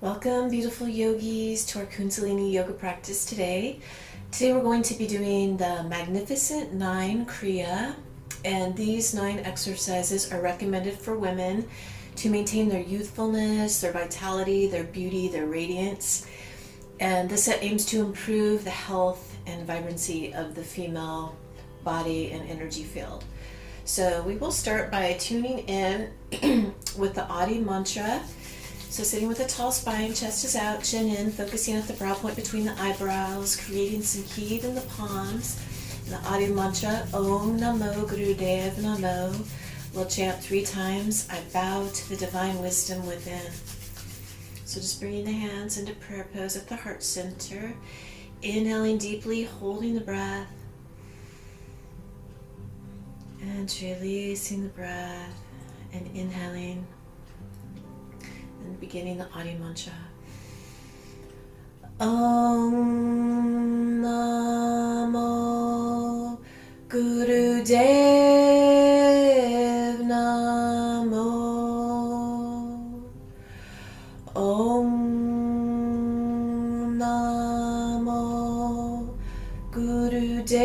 Welcome, beautiful yogis, to our Kundalini yoga practice today. Today we're going to be doing the Magnificent 9 kriya, and these 9 exercises are recommended for women to maintain their youthfulness, their vitality, their beauty, their radiance. And this aims to improve the health and vibrancy of the female body and energy field. So we will start by tuning in with the Adi mantra. So sitting with a tall spine, chest is out, chin in, focusing at the brow point between the eyebrows, creating some heat in the palms. And the Adi mantra, Om Namo Gurudev Namo. We'll chant 3 times. I bow to the divine wisdom within. So just bringing the hands into prayer pose at the heart center. Inhaling deeply, holding the breath. And releasing the breath. And inhaling. And beginning the Adi mantra. Om Namo Gurudev Namo. Om Namo Gurudev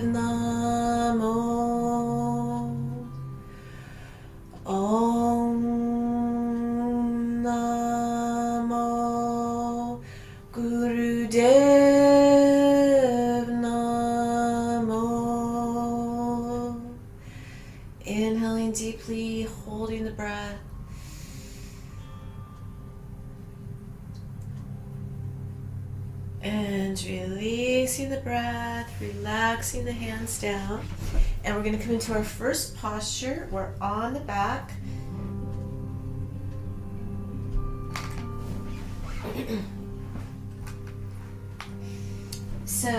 Namo. Om Namo Gurudev Namo. Inhaling deeply, holding the breath. And releasing the breath, relaxing the hands down. And we're going to come into our first posture. We're on the back. So,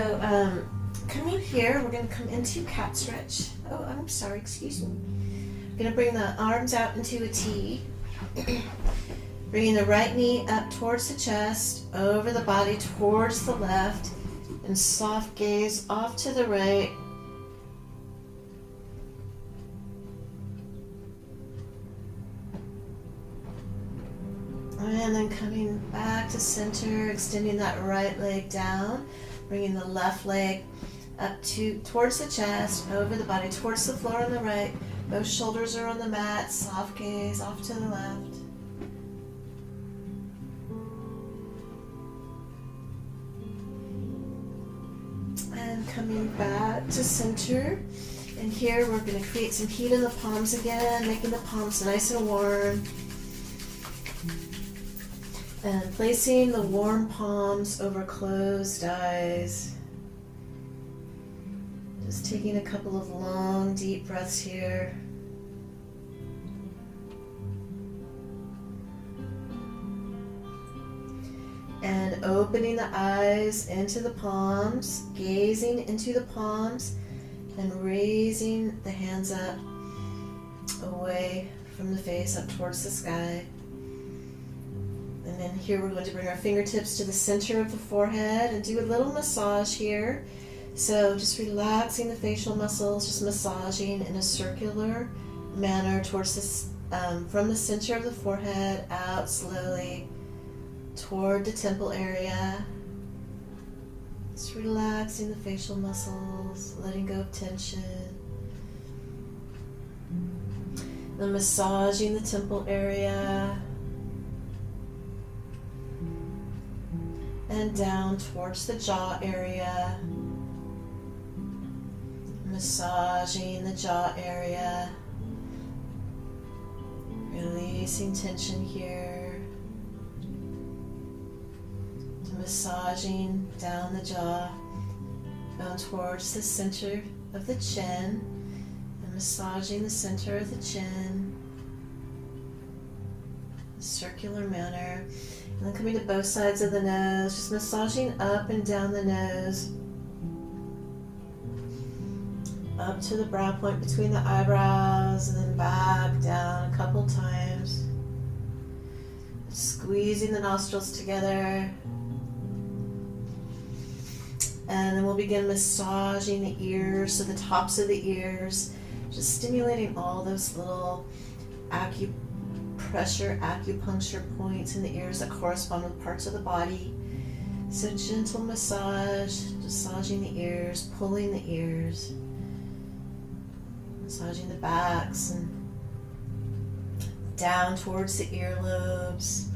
coming here, we're going to come into cat stretch. Oh, I'm sorry, excuse me. I'm going to bring the arms out into a T. Bringing the right knee up towards the chest, over the body towards the left, and soft gaze off to the right. And then coming back to center, extending that right leg down, bringing the left leg up towards the chest, over the body, towards the floor on the right. Both shoulders are on the mat, soft gaze off to the left. And coming back to center. And here we're going to create some heat in the palms again, making the palms nice and warm. And placing the warm palms over closed eyes. Just taking a couple of long, deep breaths here. And opening the eyes into the palms, gazing into the palms, and raising the hands up, away from the face, up towards the sky. And then here we're going to bring our fingertips to the center of the forehead and do a little massage here. So just relaxing the facial muscles, just massaging in a circular manner towards this, from the center of the forehead out slowly toward the temple area. Just relaxing the facial muscles, letting go of tension. Then massaging the temple area. And down towards the jaw area. Massaging the jaw area. Releasing tension here. Massaging down the jaw, down towards the center of the chin, and massaging the center of the chin, circular manner. And then coming to both sides of the nose, just massaging up and down the nose, up to the brow point between the eyebrows, and then back down a couple times. Squeezing the nostrils together. And then we'll begin massaging the ears, so the tops of the ears, just stimulating all those little pressure acupuncture points in the ears that correspond with parts of the body. So gentle massage, massaging the ears, pulling the ears, massaging the backs and down towards the earlobes,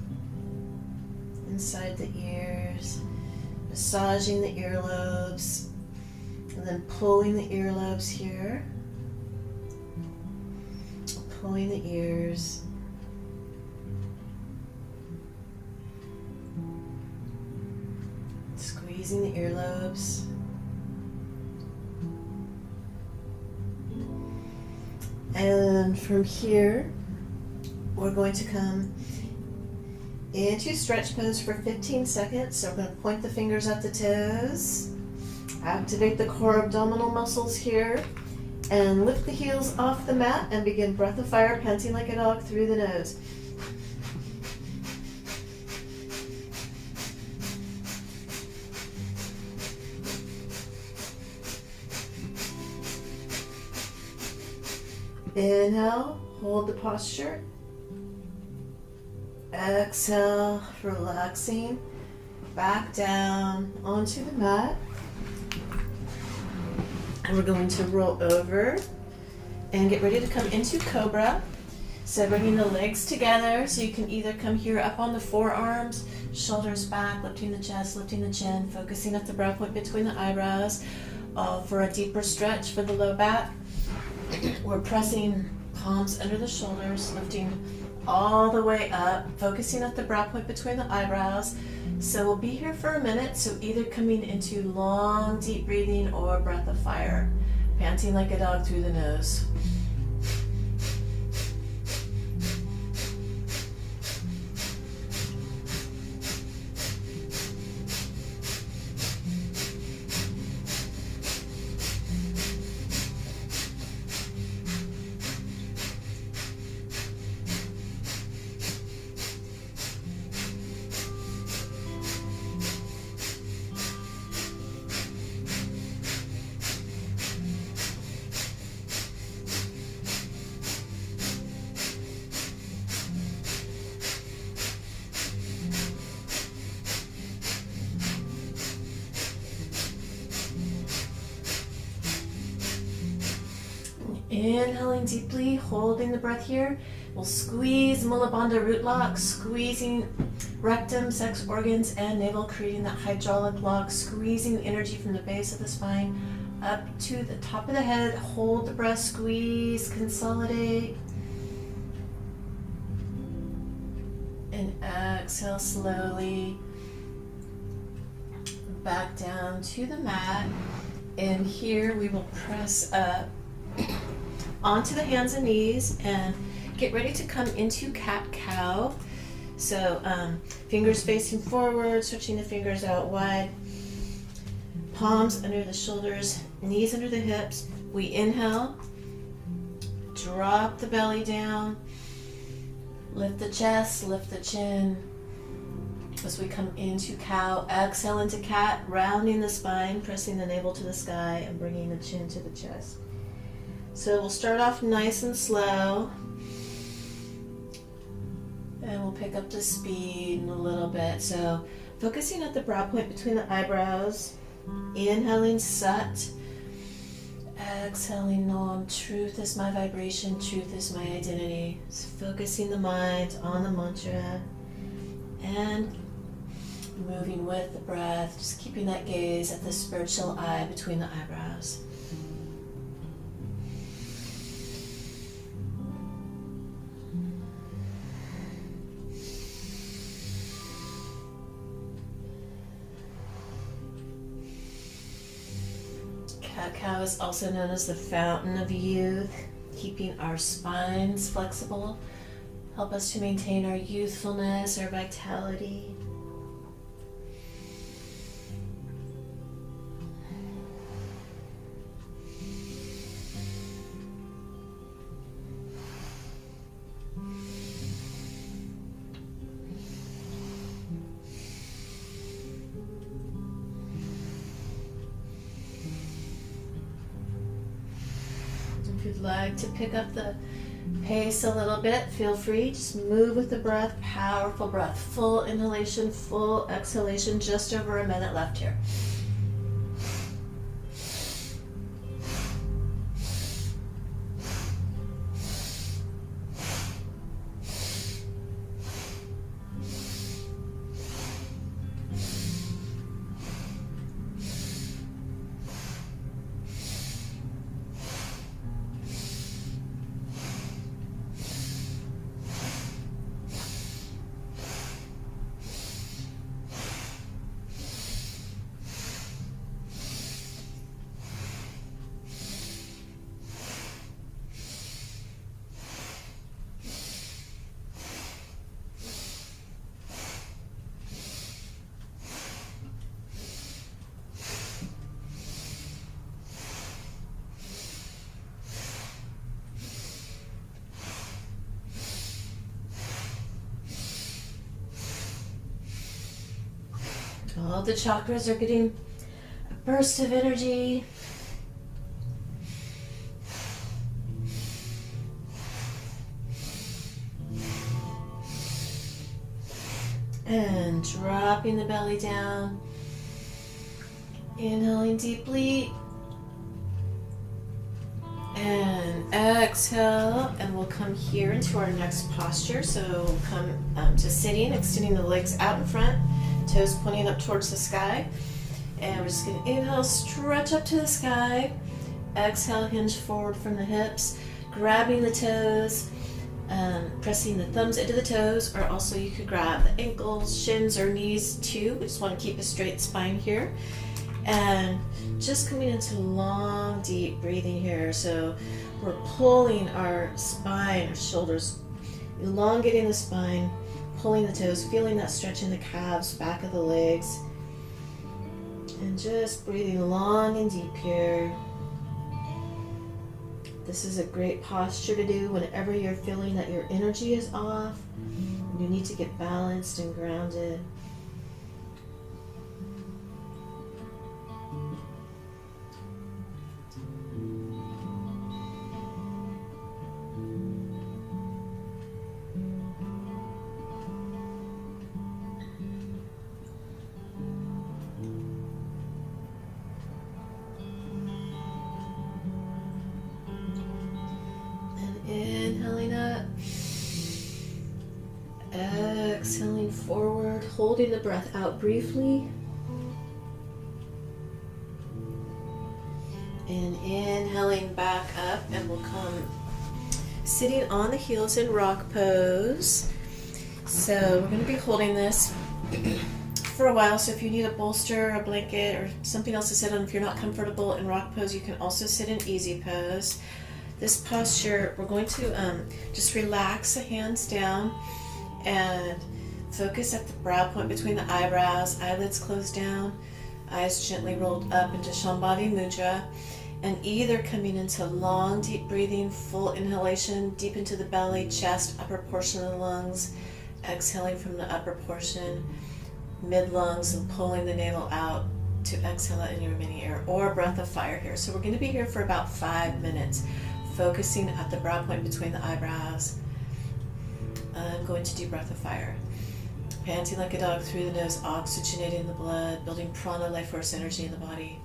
inside the ears, massaging the earlobes, and then pulling the earlobes here, pulling the ears, squeezing the earlobes, and from here we're going to come into stretch pose for 15 seconds. So we're going to point the fingers at the toes, activate the core abdominal muscles here, and lift the heels off the mat and begin breath of fire, panting like a dog through the nose. Inhale, hold the posture. Exhale, relaxing back down onto the mat. And we're going to roll over and get ready to come into Cobra. So bringing the legs together, so you can either come here up on the forearms, shoulders back, lifting the chest, lifting the chin, focusing at the brow point between the eyebrows for a deeper stretch for the low back. We're pressing palms under the shoulders, lifting all the way up, focusing at the brow point between the eyebrows. So we'll be here for a minute, so either coming into long, deep breathing or breath of fire, panting like a dog through the nose. Inhaling deeply, holding the breath here. We'll squeeze Mula Bandha root lock, squeezing rectum, sex organs, and navel, creating that hydraulic lock, squeezing the energy from the base of the spine up to the top of the head. Hold the breath, squeeze, consolidate. And exhale slowly back down to the mat. And here we will press up onto the hands and knees and get ready to come into cat-cow. So fingers facing forward, switching the fingers out wide, palms under the shoulders, knees under the hips. We inhale, drop the belly down, lift the chest, lift the chin. As we come into cow, exhale into cat, rounding the spine, pressing the navel to the sky and bringing the chin to the chest. So we'll start off nice and slow, and we'll pick up the speed in a little bit. So focusing at the brow point between the eyebrows, inhaling Sat, exhaling Nam. Truth is my vibration, truth is my identity. So focusing the mind on the mantra and moving with the breath, just keeping that gaze at the spiritual eye between the eyebrows. Cat-cow is also known as the fountain of youth, keeping our spines flexible, help us to maintain our youthfulness, our vitality. If you'd like to pick up the pace a little bit, feel free. Just move with the breath, powerful breath. Full inhalation, full exhalation, just over a minute left here. All the chakras are getting a burst of energy. And dropping the belly down. Inhaling deeply. And exhale, and we'll come here into our next posture. So come to sitting, extending the legs out in front, toes pointing up towards the sky. And we're just going to inhale, stretch up to the sky. Exhale, hinge forward from the hips, grabbing the toes, pressing the thumbs into the toes, or also you could grab the ankles, shins, or knees too. We just want to keep a straight spine here. And just coming into long, deep breathing here. So we're pulling our spine, our shoulders, elongating the spine, pulling the toes, feeling that stretch in the calves, back of the legs. And just breathing long and deep here. This is a great posture to do whenever you're feeling that your energy is off. You need to get balanced and grounded. Inhaling up, exhaling forward, holding the breath out briefly, and inhaling back up, and we'll come sitting on the heels in rock pose. So we're going to be holding this for a while, so if you need a bolster, a blanket, or something else to sit on, if you're not comfortable in rock pose, you can also sit in easy pose. This posture, we're going to just relax the hands down and focus at the brow point between the eyebrows, eyelids closed down, eyes gently rolled up into Shambhavi Mudra, and either coming into long, deep breathing, full inhalation, deep into the belly, chest, upper portion of the lungs, exhaling from the upper portion, mid-lungs, and pulling the navel out to exhale out any remaining air, or a breath of fire here. So we're going to be here for about 5 minutes. Focusing at the brow point between the eyebrows. I'm going to do breath of fire. Panting like a dog through the nose, oxygenating the blood, building prana, life force energy in the body.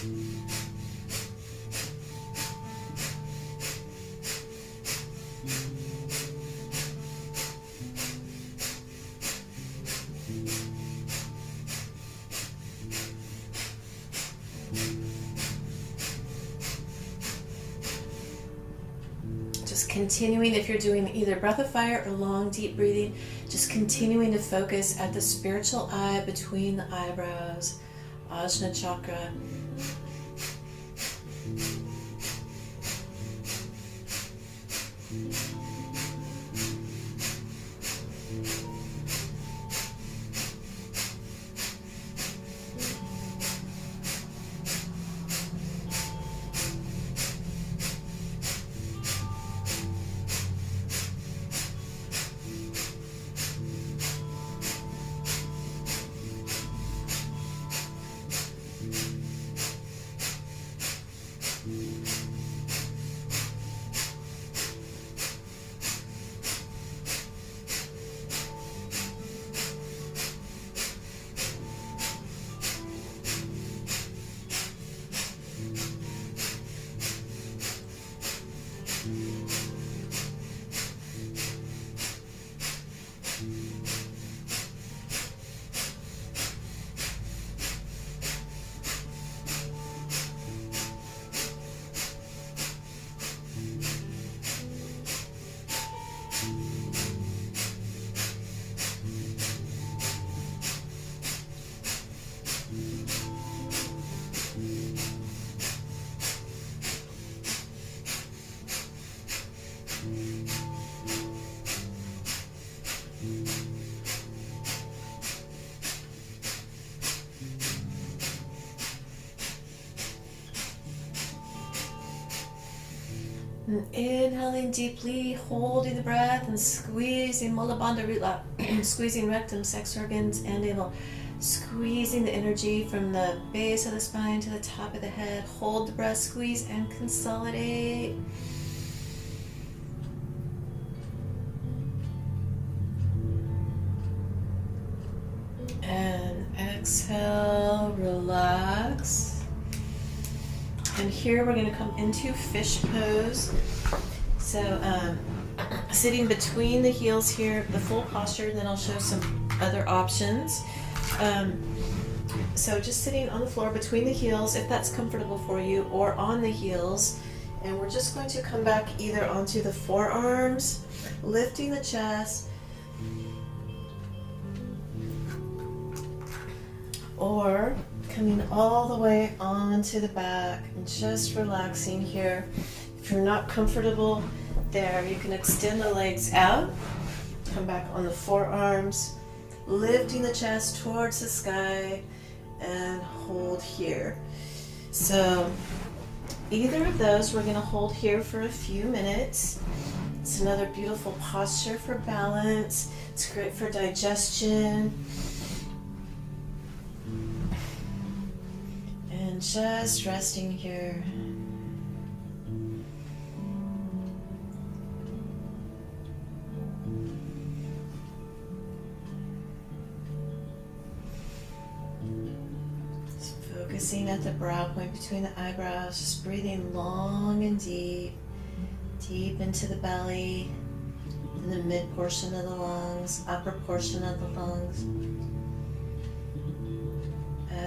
Just continuing, if you're doing either breath of fire or long deep breathing, just continuing to focus at the spiritual eye between the eyebrows, Ajna chakra. Inhaling deeply, holding the breath and squeezing Mula Bandha Rutla, squeezing rectum, sex organs, and navel. Squeezing the energy from the base of the spine to the top of the head. Hold the breath, squeeze, and consolidate. And exhale, relax. And here we're going to come into fish pose. So sitting between the heels here, the full posture, and then I'll show some other options. So just sitting on the floor between the heels, if that's comfortable for you, or on the heels. And we're just going to come back either onto the forearms, lifting the chest, or coming all the way onto the back and just relaxing here. If you're not comfortable there, you can extend the legs out, come back on the forearms, lifting the chest towards the sky, and hold here. So either of those we're going to hold here for a few minutes. It's another beautiful posture for balance. It's great for digestion. And just resting here. Just focusing at the brow point between the eyebrows, just breathing long and deep, deep into the belly, in the mid portion of the lungs, upper portion of the lungs.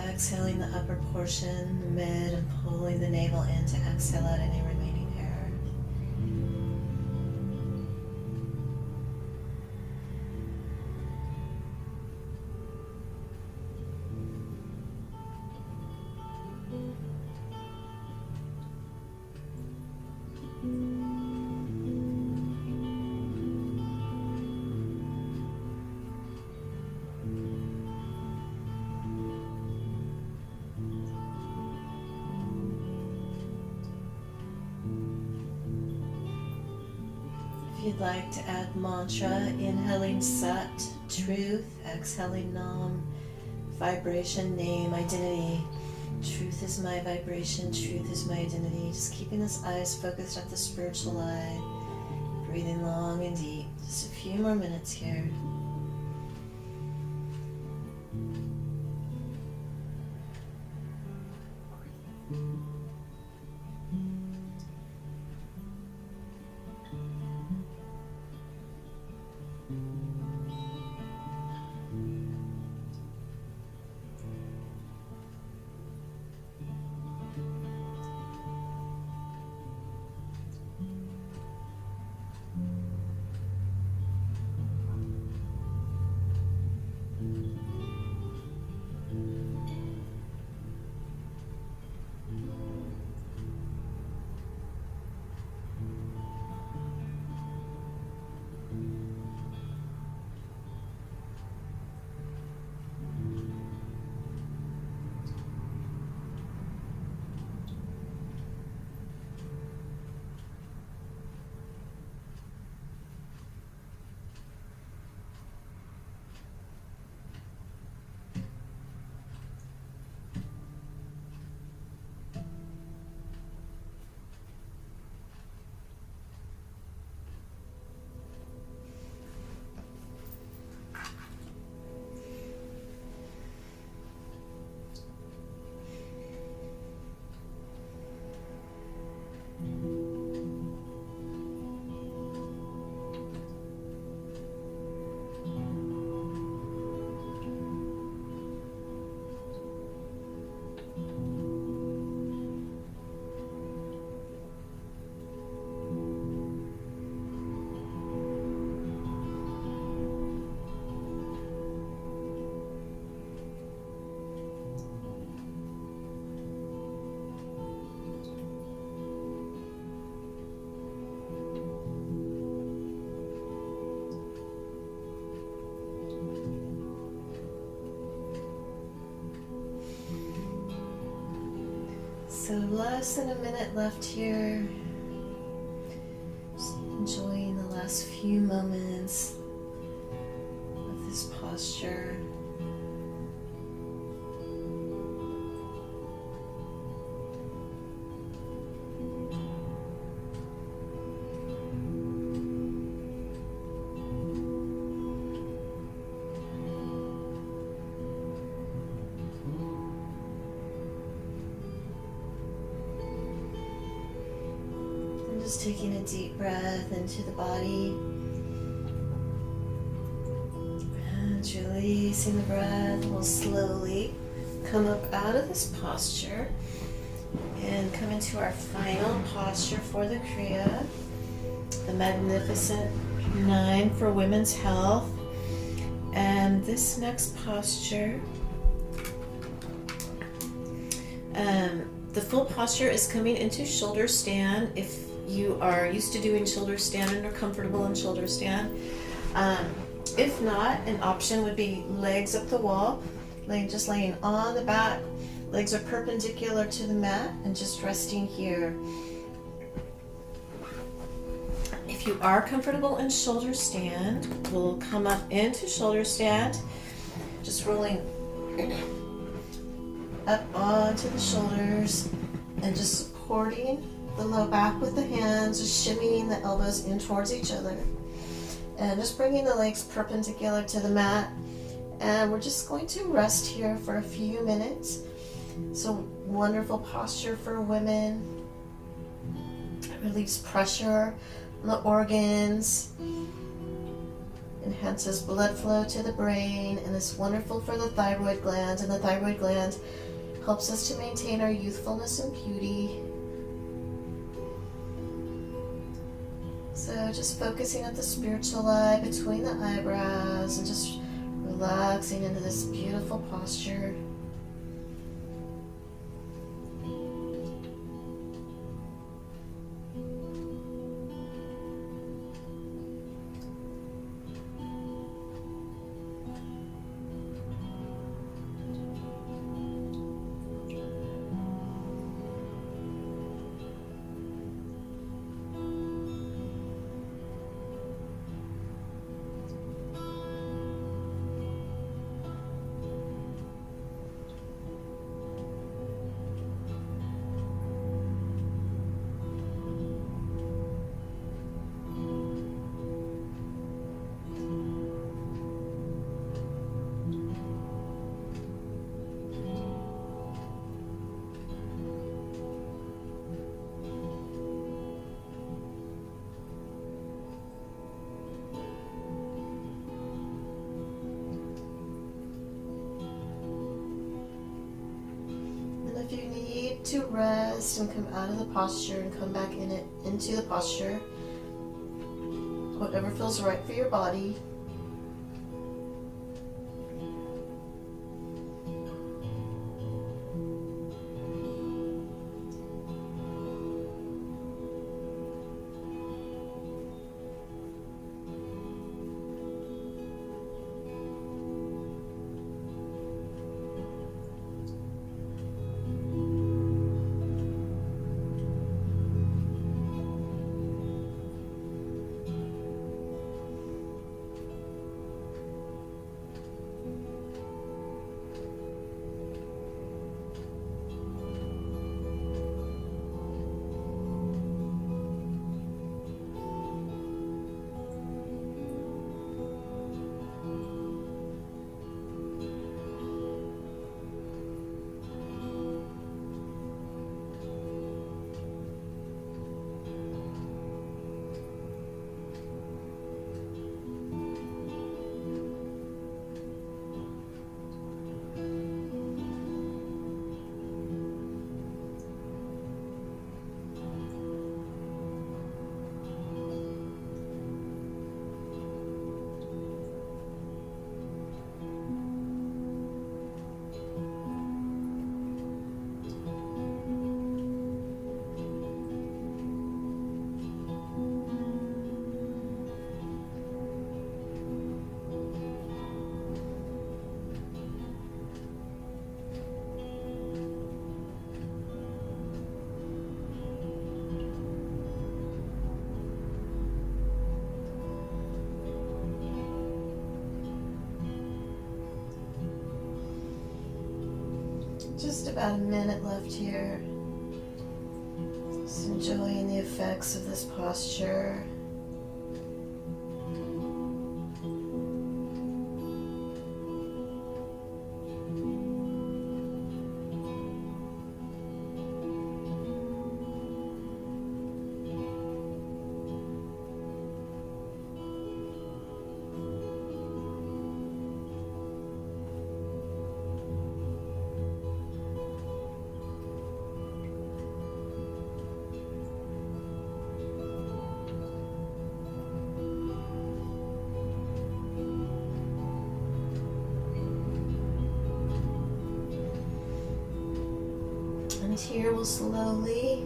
Exhaling the upper portion, the mid, and pulling the navel in to exhale out any remaining air. If you'd like to add mantra, inhaling Sat, truth, exhaling Nam, vibration, name, identity. Truth is my vibration, truth is my identity. Just keeping those eyes focused at the spiritual eye, breathing long and deep. Just a few more minutes here. So less than a minute left here. Just enjoying the last few moments of this posture. Just taking a deep breath into the body and releasing the breath. We'll slowly come up out of this posture and come into our final posture for the kriya, the Magnificent 9 for women's health. And this next posture, the full posture is coming into shoulder stand. If you are used to doing shoulder stand and are comfortable in shoulder stand. If not, an option would be legs up the wall, just laying on the back. Legs are perpendicular to the mat and just resting here. If you are comfortable in shoulder stand, we'll come up into shoulder stand, just rolling up onto the shoulders and just supporting the low back with the hands, just shimmying the elbows in towards each other. And just bringing the legs perpendicular to the mat. And we're just going to rest here for a few minutes. It's a wonderful posture for women. It relieves pressure on the organs, enhances blood flow to the brain, and is wonderful for the thyroid gland. And the thyroid gland helps us to maintain our youthfulness and beauty. So just focusing at the spiritual light between the eyebrows and just relaxing into this beautiful posture. to rest and come out of the posture and come back into the posture. Whatever feels right for your body. Just about a minute left here. Just enjoying the effects of this posture. And here we'll slowly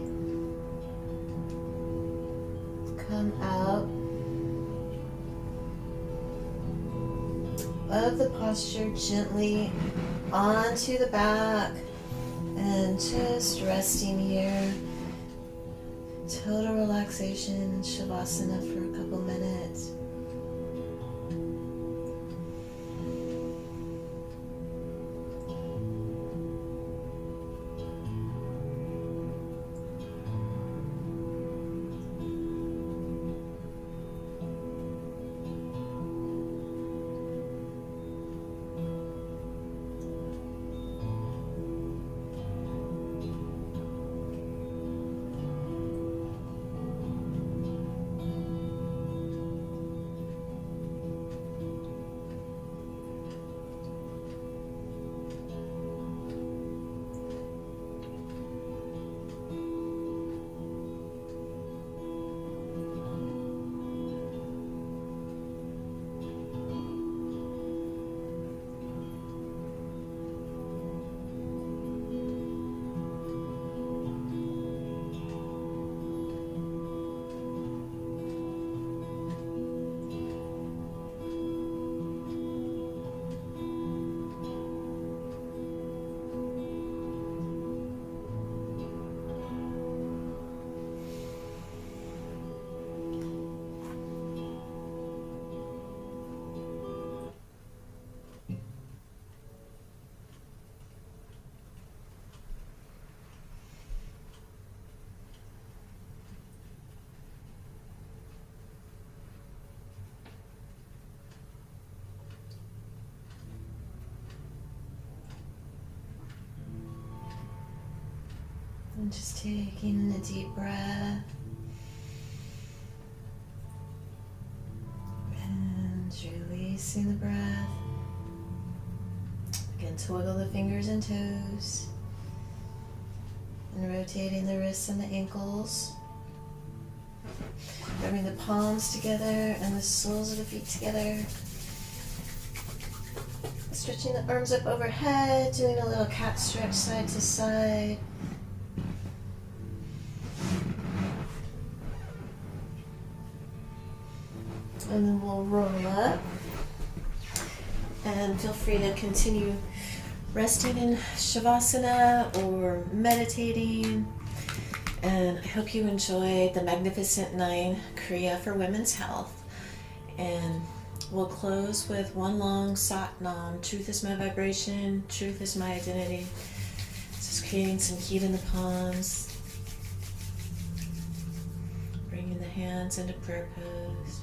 come out of the posture gently onto the back and just resting here. Total relaxation, Shavasana for a couple minutes. And just taking a deep breath and releasing the breath. Again, twiddle the fingers and toes rotating the wrists and the ankles. Bring the palms together and the soles of the feet together. Stretching the arms up overhead, doing a little cat stretch side to side. And then we'll roll up. And feel free to continue resting in Shavasana or meditating. And I hope you enjoyed the Magnificent 9 Kriya for Women's Health. And we'll close with one long Sat Nam. Truth is my vibration. Truth is my identity. Just creating some heat in the palms. Bringing the hands into prayer pose.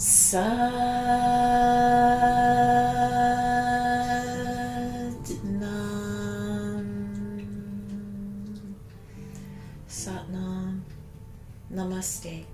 Sat Nam. Sat Nam. Namaste.